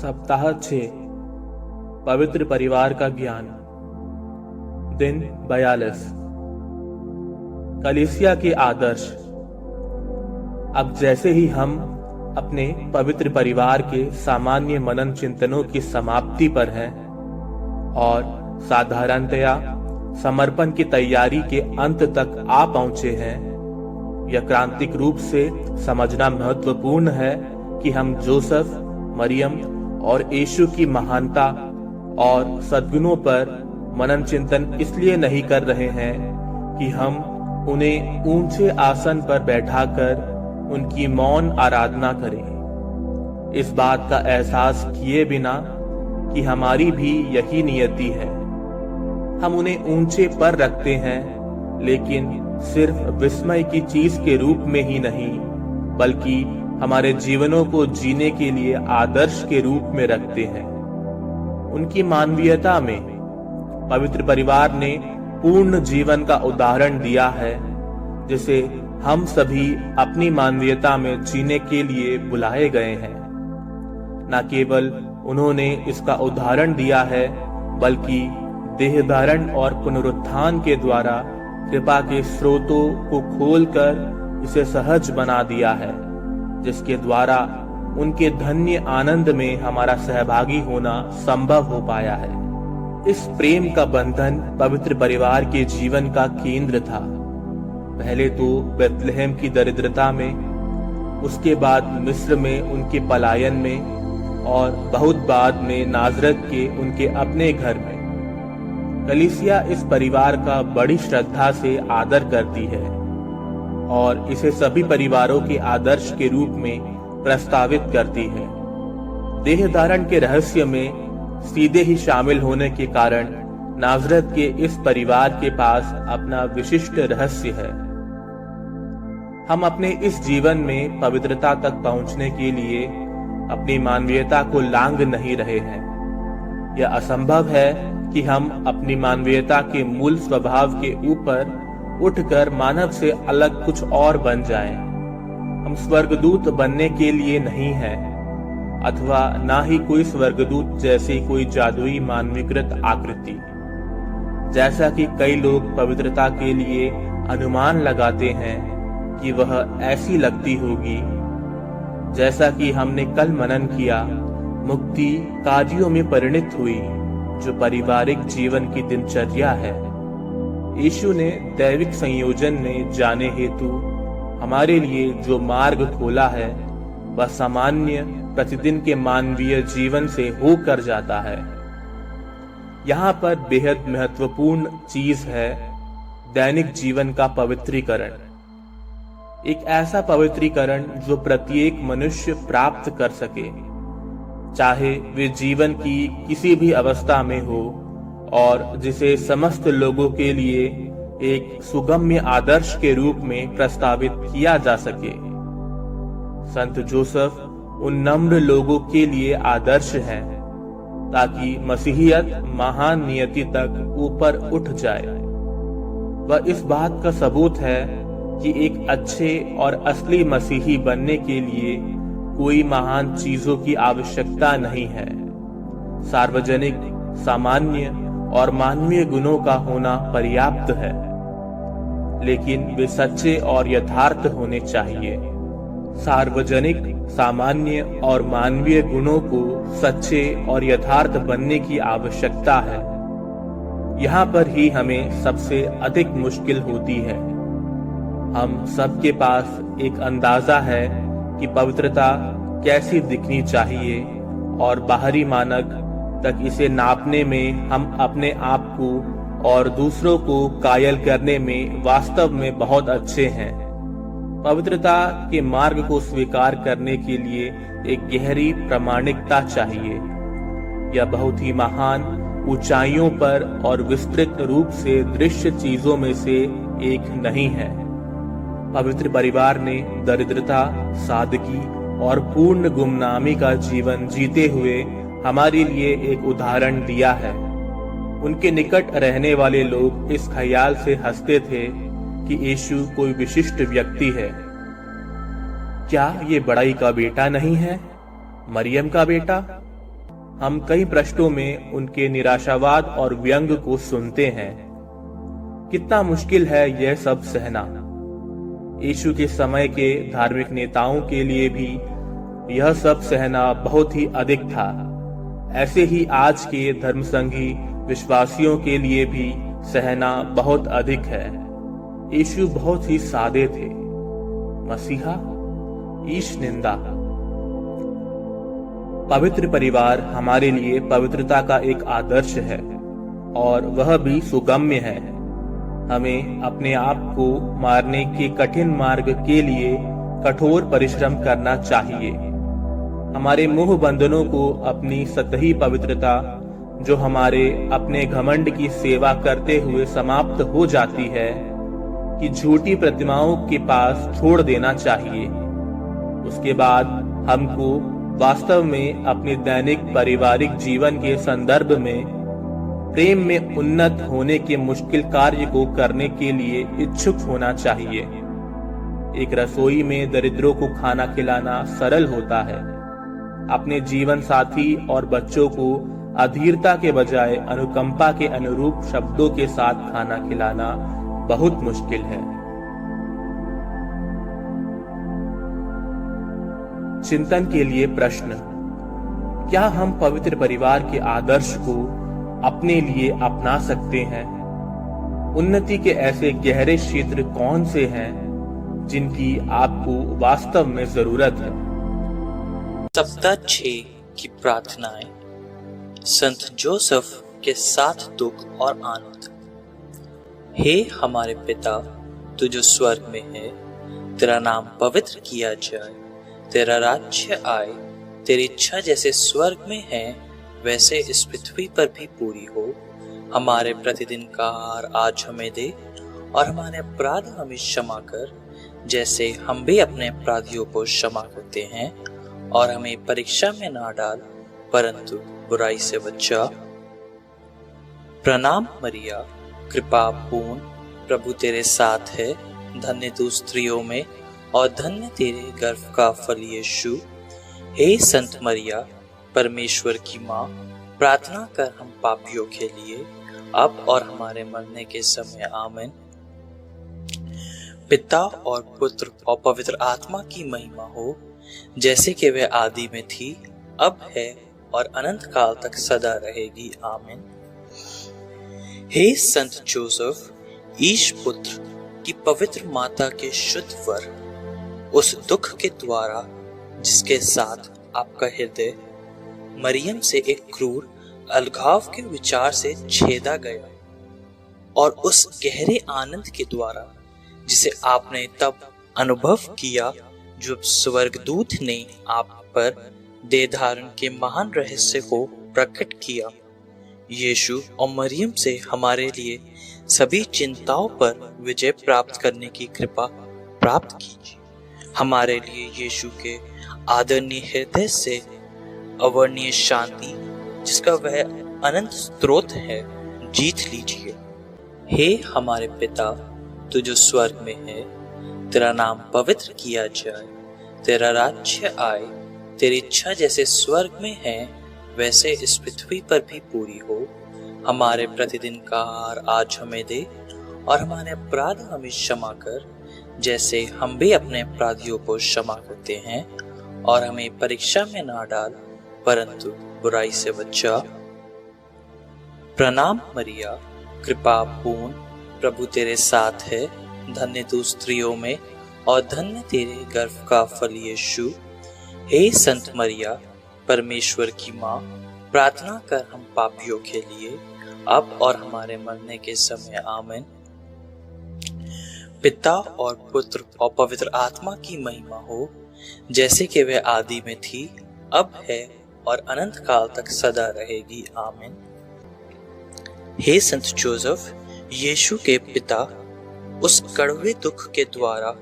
सप्ताह 6 पवित्र परिवार का ज्ञान। दिन 42 कलीसिया के आदर्श। अब जैसे ही हम अपने पवित्र परिवार के सामान्य मनन चिंतनों की समाप्ति पर हैं और साधारणतया समर्पण की तैयारी के अंत तक आ पहुंचे हैं, यह क्रांतिक रूप से समझना महत्वपूर्ण है कि हम जोसेफ, मरियम और यीशु की महानता और सद्गुणों पर मनन चिंतन इसलिए नहीं कर रहे हैं कि हम उन्हें ऊंचे आसन पर बैठाकर उनकी मौन आराधना करें, इस बात का एहसास किए बिना कि हमारी भी यही नियति है। हम उन्हें ऊंचे पर रखते हैं, लेकिन सिर्फ विस्मय की चीज के रूप में ही नहीं, बल्कि हमारे जीवनों को जीने के लिए आदर्श के रूप में रखते हैं। उनकी मानवीयता में पवित्र परिवार ने पूर्ण जीवन का उदाहरण दिया है, जिसे हम सभी अपनी मानवीयता में जीने के लिए बुलाए गए हैं। न केवल उन्होंने इसका उदाहरण दिया है, बल्कि देहधारण और पुनरुत्थान के द्वारा कृपा के स्रोतों को खोलकर इसे सहज बना दिया है, जिसके द्वारा उनके धन्य आनंद में हमारा सहभागी होना संभव हो पाया है। इस प्रेम का बंधन पवित्र परिवार के जीवन का केंद्र था। पहले तो बेथलेहम की दरिद्रता में, उसके बाद मिस्र में उनके पलायन में और बहुत बाद में नाजरत के उनके अपने घर में। कलीसिया इस परिवार का बड़ी श्रद्धा से आदर करती है और इसे सभी परिवारों के आदर्श के रूप में प्रस्तावित करती है। देह धारण के रहस्य में सीधे ही शामिल होने के कारण नाजरत के इस परिवार के पास अपना विशिष्ट रहस्य है। हम अपने इस जीवन में पवित्रता तक पहुंचने के लिए अपनी मानवीयता को लांघ नहीं रहे हैं। यह असंभव है कि हम अपनी मानवीयता के मूल स्वभाव के ऊपर उठकर मानव से अलग कुछ और बन जाएं। हम स्वर्गदूत बनने के लिए नहीं हैं, अथवा ना ही कोई स्वर्गदूत जैसी कोई जादुई मानवीकृत आकृति, जैसा कि कई लोग पवित्रता के लिए अनुमान लगाते हैं कि वह ऐसी लगती होगी। जैसा कि हमने कल मनन किया, मुक्ति कार्यों में परिणित हुई, जो पारिवारिक जीवन की दिनचर्या है। यीशु ने दैविक संयोजन में जाने हेतु हमारे लिए जो मार्ग खोला है, वह सामान्य प्रतिदिन के मानवीय जीवन से होकर जाता है। यहाँ पर बेहद महत्वपूर्ण चीज है दैनिक जीवन का पवित्रीकरण। एक ऐसा पवित्रीकरण जो प्रत्येक मनुष्य प्राप्त कर सके, चाहे वे जीवन की किसी भी अवस्था में हो, और जिसे समस्त लोगों के लिए एक सुगम्य आदर्श के रूप में प्रस्तावित किया जा सके। संत जोसेफ उन नम्र लोगों के लिए आदर्श है, ताकि मसीहियत महान नियति तक ऊपर उठ जाए। वह इस बात का सबूत है कि एक अच्छे और असली मसीही बनने के लिए कोई महान चीजों की आवश्यकता नहीं है। सार्वजनिक, सामान्य और मानवीय गुणों का होना पर्याप्त है, लेकिन वे सच्चे और यथार्थ होने चाहिए। सार्वजनिक, सामान्य और मानवीय गुणों को सच्चे और यथार्थ बनने की आवश्यकता है। यहाँ पर ही हमें सबसे अधिक मुश्किल होती है। हम सबके पास एक अंदाजा है कि पवित्रता कैसी दिखनी चाहिए, और बाहरी मानक तक इसे नापने में हम अपने आप को और दूसरों को कायल करने में वास्तव में बहुत अच्छे हैं। पवित्रता के मार्ग को स्वीकार करने के लिए एक गहरी प्रामाणिकता चाहिए। यह बहुत ही महान ऊंचाइयों पर और विस्तृत रूप से दृश्य चीजों में से एक नहीं है। पवित्र परिवार ने दरिद्रता, सादगी और पूर्ण गुमनामी का जीवन जीते हुए हमारे लिए एक उदाहरण दिया है। उनके निकट रहने वाले लोग इस ख्याल से हंसते थे कि यीशु कोई विशिष्ट व्यक्ति है। क्या ये बड़ाई का बेटा नहीं है, मरियम का बेटा? हम कई पृष्ठों में उनके निराशावाद और व्यंग को सुनते हैं। कितना मुश्किल है यह सब सहना। यीशु के समय के धार्मिक नेताओं के लिए भी यह सब सहना बहुत ही अधिक था। ऐसे ही आज के धर्मसंघी विश्वासियों के लिए भी सहना बहुत अधिक है। यीशु बहुत ही सादे थे। मसीहा ईश निंदा। पवित्र परिवार हमारे लिए पवित्रता का एक आदर्श है और वह भी सुगम्य है। हमें अपने आप को मारने के कठिन मार्ग के लिए कठोर परिश्रम करना चाहिए। हमारे मुंह बंधनों को अपनी सतही पवित्रता, जो हमारे अपने घमंड की सेवा करते हुए समाप्त हो जाती है, कि झूठी प्रतिमाओं के पास छोड़ देना चाहिए। उसके बाद हमको वास्तव में अपने दैनिक पारिवारिक जीवन के संदर्भ में प्रेम में उन्नत होने के मुश्किल कार्य को करने के लिए इच्छुक होना चाहिए। एक रसोई में दरिद्रों को खाना खिलाना सरल होता है। अपने जीवन साथी और बच्चों को अधीरता के बजाय अनुकंपा के अनुरूप शब्दों के साथ खाना खिलाना बहुत मुश्किल है। चिंतन के लिए प्रश्न: क्या हम पवित्र परिवार के आदर्श को अपने लिए अपना सकते हैं? उन्नति के ऐसे गहरे क्षेत्र कौन से हैं जिनकी आपको वास्तव में जरूरत है? सप्ताह 6 की प्रार्थनाएं संत जोसेफ के साथ दुख और आनंद। हे हमारे पिता, तू जो स्वर्ग में है, तेरा नाम पवित्र किया जाए, तेरा राज्य आए, तेरी इच्छा जैसे स्वर्ग में है वैसे इस पृथ्वी पर भी पूरी हो। हमारे प्रतिदिन का आहार आज हमें दे और हमारे अपराध हमें क्षमा कर, जैसे हम भी अपने अपराधियों को क्षमा करते हैं, और हमें परीक्षा में ना डाल परंतु बुराई से बचा। प्रणाम मरिया, कृपा पूर्ण, प्रभु तेरे साथ है, धन्य तू स्त्रियों में और धन्य तेरे गर्भ का फल यीशु। हे संत मरिया, परमेश्वर की माँ, प्रार्थना कर हम पापियों के लिए, अब और हमारे मरने के समय। आमीन। पिता और पुत्र और पवित्र आत्मा की महिमा हो, जैसे कि वह आदि में थी, अब है और अनंत काल तक सदा रहेगी। आमीन। हे संत जोसेफ, ईश पुत्र की पवित्र माता के शुद्ध वर, उस दुख के द्वारा जिसके साथ आपका हृदय मरियम से एक क्रूर अलगाव के विचार से छेदा गया, और उस गहरे आनंद के द्वारा जिसे आपने तब अनुभव किया जब स्वर्गदूत ने आप पर देह धारण के महान रहस्य को प्रकट किया। यीशु और मरियम से हमारे लिए सभी चिंताओं पर विजय प्राप्त करने की कृपा प्राप्त कीजिए। हमारे लिए यीशु के आदरणीय हृदय से अवर्णीय शांति, जिसका वह अनंत स्रोत है, जीत लीजिए। हे हमारे पिता, तू जो स्वर्ग में है, तेरा नाम पवित्र किया जाए, तेरा राज्य आए, तेरी इच्छा जैसे स्वर्ग में है वैसे इस पृथ्वी पर भी पूरी हो। हमारे प्रतिदिन का आहार आज हमें दे और हमारे अपराध हमें क्षमा कर, जैसे हम भी अपने अपराधियों को क्षमा करते हैं, और हमें परीक्षा में ना डाल परंतु बुराई से बचा। प्रणाम मरिया, कृपा पूर्ण, प्रभु तेरे साथ है, धन्य तू स्त्रियों में और धन्य तेरे गर्भ का फल यीशु। हे संत मरिया, परमेश्वर की माँ, प्रार्थना कर हम पापियों के लिए, अब और हमारे मरने के समय। आमीन। पिता और पुत्र और पवित्र आत्मा की महिमा हो, जैसे कि वह आदि में थी, अब है और अनंत काल तक सदा रहेगी। आमीन। हे संत जोसेफ, यीशु के पिता, उस कड़वे दुख के द्वारा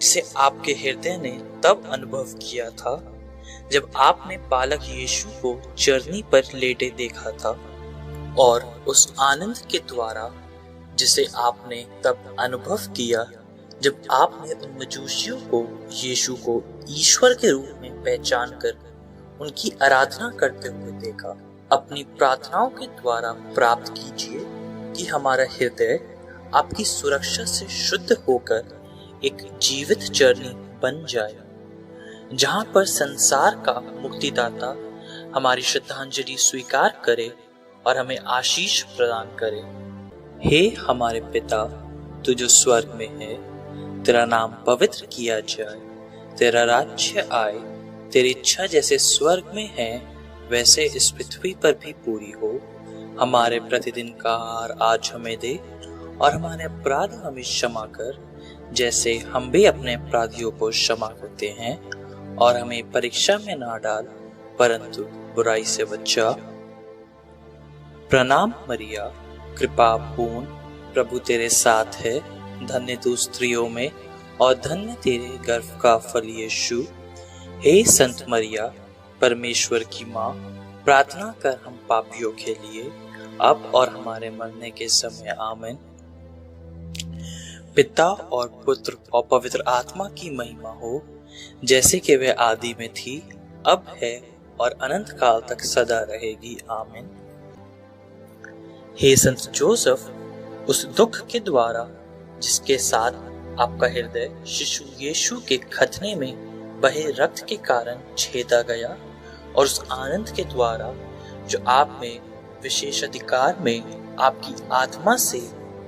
जिसे आपके हृदय ने तब अनुभव किया था जब आपने बालक यीशु को चरनी पर लेटे देखा था, और उस आनंद के द्वारा जिसे आपने तब अनुभव किया जब आपने उन मजूसियों को यीशु को ईश्वर के रूप में पहचान कर उनकी आराधना करते हुए देखा। अपनी प्रार्थनाओं के द्वारा प्राप्त कीजिए कि हमारा हृदय आपकी सुरक्षा से शुद्ध होकर एक जीवित जर्नी बन जाए, जहां पर संसार का मुक्तिदाता हमारी श्रद्धांजलि स्वीकार करे और हमें आशीष प्रदान करे। हे हमारे पिता, तू जो स्वर्ग में है, तेरा नाम पवित्र किया जाए, तेरा राज्य आए, तेरी इच्छा जैसे स्वर्ग में है वैसे इस पृथ्वी पर भी पूरी हो। हमारे प्रतिदिन का आहार आज हमें दे और हमारे अपराध हमें क्षमा कर, जैसे हम भी अपने अपराधियों को क्षमा करते हैं, और हमें परीक्षा में ना डाल परंतु बुराई से बचा। प्रणाम मरिया, कृपा पूर्ण, प्रभु तेरे साथ है, धन्य तू स्त्रियों में और धन्य तेरे गर्भ का फल यीशु। हे संत मरिया, परमेश्वर की माँ, प्रार्थना कर हम पापियों के लिए, अब और हमारे मरने के समय। आमीन। पिता और पुत्र और पवित्र आत्मा की महिमा हो, जैसे कि वह आदि में थी, अब है और अनंत काल तक सदा रहेगी। आमीन। हे संत जोसेफ, उस दुख के द्वारा जिसके साथ आपका हृदय शिशु यीशु के खतने में बहे रक्त के कारण छेदा गया, और उस आनंद के द्वारा जो आप में विशेष अधिकार में आपकी आत्मा से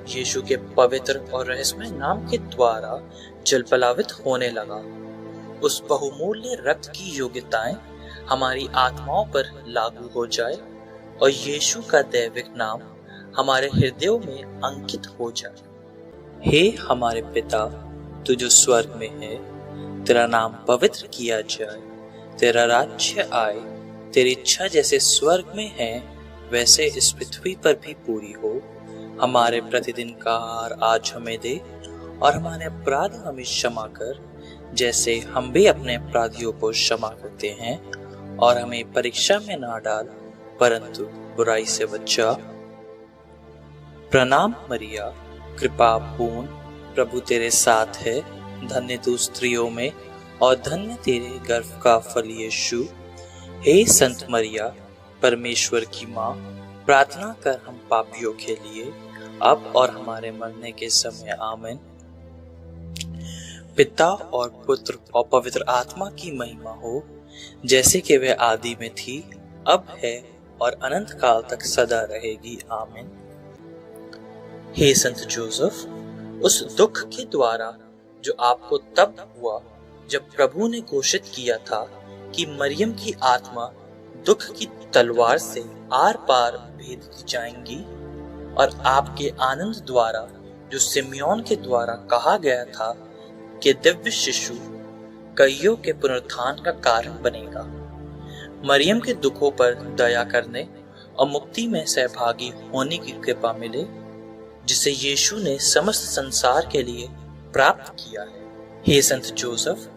यीशु के पवित्र और रहस्यमय नाम के द्वारा जलपलावित होने लगा, उस बहुमूल्य रक्त की योग्यताएं हमारी आत्माओं पर लागू हो जाए और यीशु का दैविक नाम हमारे हृदयों में अंकित हो जाए। हे हमारे पिता, तू जो स्वर्ग में है, तेरा नाम पवित्र किया जाए, तेरा राज्य आए, तेरी इच्छा जैसे स्वर्ग में है वैसे इस पृथ्वी पर भी पूरी हो। हमारे प्रतिदिन का आहार आज हमें दे और हमारे अपराध हमें क्षमा कर, जैसे हम भी अपने अपराधियों को क्षमा करते हैं, और हमें परीक्षा में ना डाल परंतु बुराई से बचा। प्रणाम मरिया, कृपा पूर्ण, प्रभु तेरे साथ है, धन्य तू स्त्रियों में और धन्य तेरे गर्भ का फल यीशु। हे संत मरिया, परमेश्वर की माँ, प्रार्थना कर हम पापियों के लिए, अब और हमारे मरने के समय। आमीन। पिता और पुत्र और पवित्र आत्मा की महिमा हो, जैसे कि वह आदि में थी, अब है और अनंत काल तक सदा रहेगी। आमीन। हे संत जोसेफ, उस दुख के द्वारा जो आपको तब हुआ जब प्रभु ने घोषित किया था कि मरियम की आत्मा दुख की तलवार से आर पार भेद की जाएंगी, और आपके आनंद द्वारा जो सिमियोन के द्वारा कहा गया था कि दिव्य शिशु कईयों के पुनरुत्थान का कारण बनेगा, मरियम के दुखों पर दया करने और मुक्ति में सहभागी होने की कृपा मिले, जिसे यीशु ने समस्त संसार के लिए प्राप्त किया है। हे संत जोसेफ,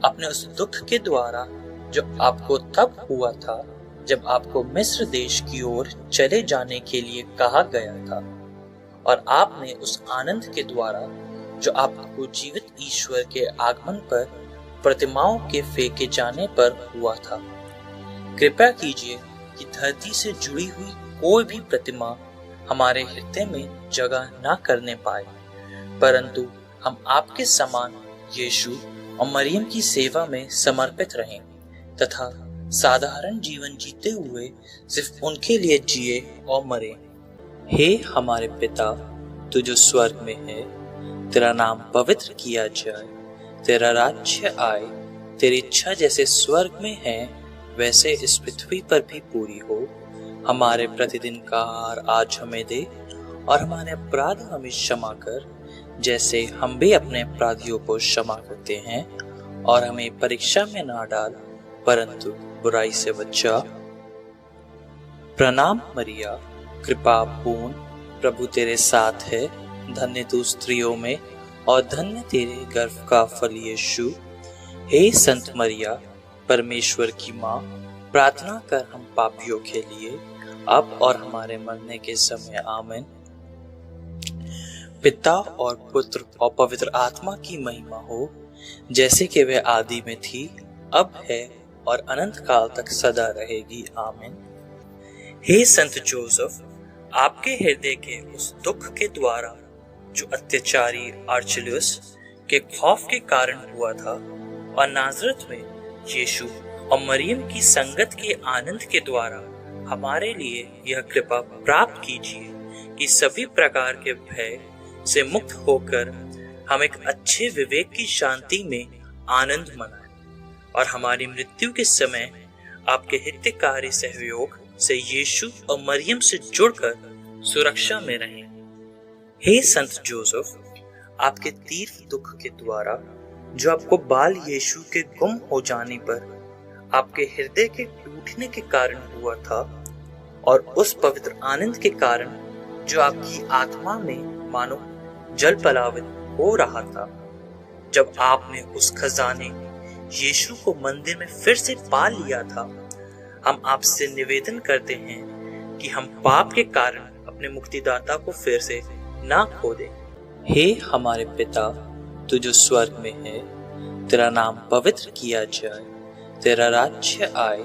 अपने उस दुख के द्वारा जो आपको तब हुआ था जब आपको मिस्र देश की ओर चले जाने के लिए कहा गया था, और आपने उस आनंद के द्वारा जो आपको जीवित ईश्वर के आगमन पर प्रतिमाओं के फेंके जाने पर हुआ था, कृपया कीजिए कि धरती से जुड़ी हुई कोई भी प्रतिमा हमारे हृदय में जगह न करने पाए, परंतु हम आपके समान यीशु और मरियम की सेवा में समर्पित रहें तथा साधारण जीवन जीते हुए सिर्फ उनके लिए जिए और मरे। हे हमारे पिता, तू जो स्वर्ग में है, तेरा नाम पवित्र किया जाए, तेरा राज्य आए, तेरी इच्छा जैसे स्वर्ग में है वैसे इस पृथ्वी पर भी पूरी हो। हमारे प्रतिदिन का आहार आज हमें दे और हमारे अपराध हमें क्षमा कर, जैसे हम भी अपने अपराधियों को क्षमा करते हैं, और हमें परीक्षा में ना डाल परंतु बुराई से बचा। प्रणाम मरिया, कृपा पूर्ण, प्रभु तेरे साथ है, धन्य तू स्त्रियों में और धन्य तेरे गर्भ का फल यीशु। हे संत मरिया, परमेश्वर की माँ, प्रार्थना कर हम पापियों के लिए, अब और हमारे मरने के समय। आमीन। पिता और पुत्र और पवित्र आत्मा की महिमा हो, जैसे कि वह आदि में थी, अब है और अनंत काल तक सदा रहेगी। आमीन। हे संत जोसेफ, आपके हृदय के उस दुख के द्वारा जो अत्याचारी आर्चेलुस के खौफ के कारण हुआ था, और नाजरत में यीशु और मरियम की संगत के आनंद के द्वारा हमारे लिए यह कृपा प्राप्त कीजिए कि सभी प्रकार के भय से मुक्त होकर हम एक अच्छे विवेक की शांति में आनंद मनाएं और हमारी मृत्यु के समय आपके हितकारी सहयोग से यीशु और मरियम से जुड़कर सुरक्षा में रहें। हे संत जोसेफ, आपके तीव्र दुख के द्वारा जो आपको बाल यीशु के गुम हो जाने पर आपके हृदय के टूटने के कारण हुआ था, और उस पवित्र आनंद के कारण जो आपकी आत्मा में मानो जल पलावित हो रहा था, जब आपने उस खजाने यीशु को मंदिर में फिर से पा लिया था, हम आपसे निवेदन करते हैं कि हम पाप के कारण अपने मुक्तिदाता को फिर से ना खो दें। हे हमारे पिता, तू जो स्वर्ग में है, तेरा नाम पवित्र किया जाए, तेरा राज्य आए,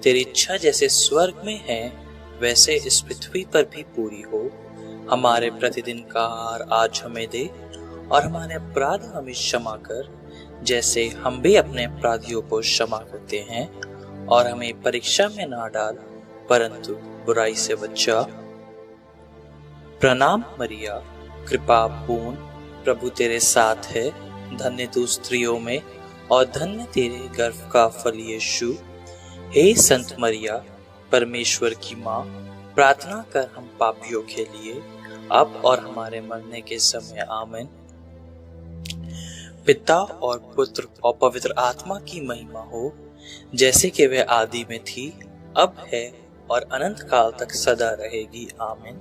तेरी इच्छा जैसे स्वर्ग में है वैसे इस पृथ्वी पर भी पूरी हो। हमारे प्रतिदिन का आहार आज हमें दे, और हमारे अपराध हमें क्षमा कर जैसे हम भी अपने अपराधियों को क्षमा करते हैं, और हमें परीक्षा में ना डाल परंतु बुराई से बचा। प्रणाम मरिया, कृपा पूर्ण, प्रभु तेरे साथ है, धन्य तू स्त्रियों में और धन्य तेरे गर्भ का फल यीशु। हे संत मरिया, परमेश्वर की माँ, प्रार्थना कर हम पापियों के लिए, अब और हमारे मरने के समय। आमीन। पिता और पुत्र और पवित्र आत्मा की महिमा हो, जैसे कि वह आदि में थी, अब है और अनंत काल तक सदा रहेगी। आमीन।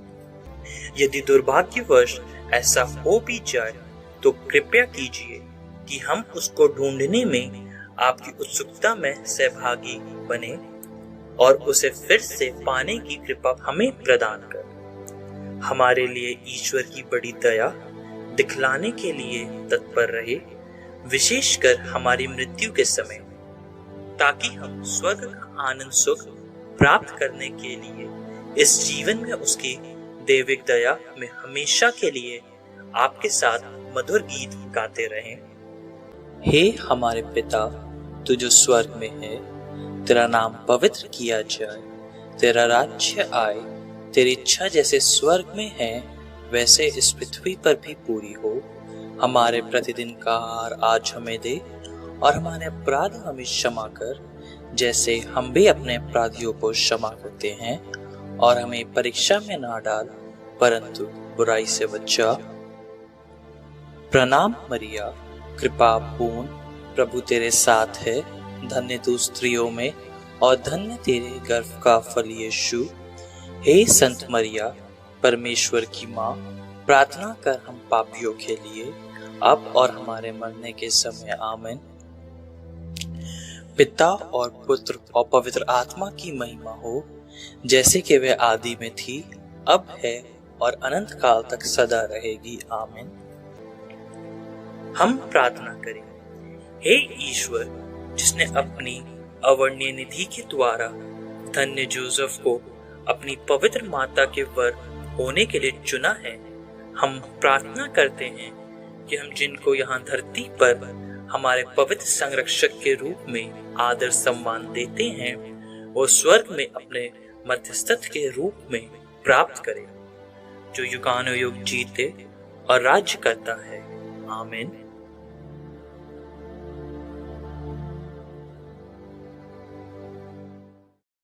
यदि दुर्भाग्यवश ऐसा हो भी जाए तो कृपया कीजिए कि हम उसको ढूंढने में आपकी उत्सुकता में सहभागी बने और उसे फिर से पाने की कृपा हमें प्रदान कर। हमारे लिए ईश्वर की बड़ी दया दिखलाने के लिए तत्पर रहे, विशेषकर हमारी मृत्यु के समय, ताकि हम स्वर्ग का आनंद सुख प्राप्त करने के लिए इस जीवन में उसकी दैविक दया में हमेशा के लिए आपके साथ मधुर गीत गाते रहें। हे हमारे पिता, तू जो स्वर्ग में है, तेरा नाम पवित्र किया जाए, तेरा राज्य आए, तेरी इच्छा जैसे स्वर्ग में है वैसे इस पृथ्वी पर भी पूरी हो। हमारे प्रतिदिन का आहार आज हमें दे, और हमारे अपराध हमें क्षमा कर जैसे हम भी अपने अपराधियों को क्षमा करते हैं, और हमें परीक्षा में ना डाल परंतु बुराई से बचा। प्रणाम मरिया, कृपा पूर्ण, प्रभु तेरे साथ है, धन्य तू स्त्रियों में और धन्य तेरे गर्भ का फल यीशु। हे संत मरिया, परमेश्वर की माँ, प्रार्थना कर हम पापियों के लिए, अब और हमारे मरने के समय। आमीन। पिता और पुत्र और पवित्र आत्मा की महिमा हो, जैसे कि वह आदि में थी, अब है और अनंत काल तक सदा रहेगी। आमीन। हम प्रार्थना करें। हे ईश्वर, जिसने अपनी अवर्णीय निधि के द्वारा धन्य जोसेफ को अपनी पवित्र माता के वर होने के लिए चुना है, हम प्रार्थना करते हैं कि हम जिनको यहाँ धरती पर हमारे पवित्र संरक्षक के रूप में आदर सम्मान देते हैं, वो स्वर्ग में अपने मध्यस्थत के रूप में प्राप्त करें, जो युगानुयुग जीते और राज्य करता है। आमीन।